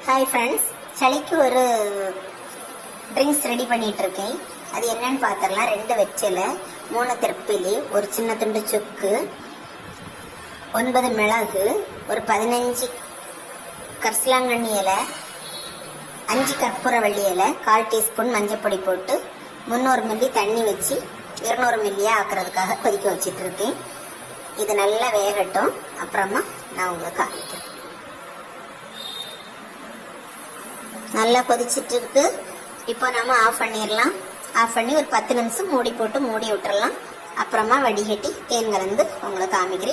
Hi friends, சளிக்கு ஒரு drinks ready பண்ணிட்டு இருக்கேன். அது என்னன்னு பார்த்துடலாம். 2 வெற்றிலை, 3 திரப்பிலி, ஒரு சின்ன துண்டு சுக்கு, 9 மிளகு, ஒரு 15 கரிசலாங்கண்ணி இலை, 5 கற்பூரவள்ளி இலை, 1/4 டீஸ்பூன் மஞ்சப்பொடி போட்டு 300 மில்லி தண்ணி வச்சு 200 மில்லியா ஆக்குறதுக்காக கொதிக்க வச்சிட்டு இருக்கேன். இது நல்லா வேகட்டும், அப்புறமா நான் உங்களுக்கு காமிக்கிறேன். நல்லா கொதிச்சிட்டு இருக்கு. இப்போ நம்ம ஆஃப் பண்ணிடலாம். ஆஃப் பண்ணி ஒரு 10 நிமிஷம் மூடி போட்டு மூடி விட்டுறலாம். அப்புறமா வடிகட்டி தேன் கலந்து உங்களுக்கு காமிக்கிறேன்.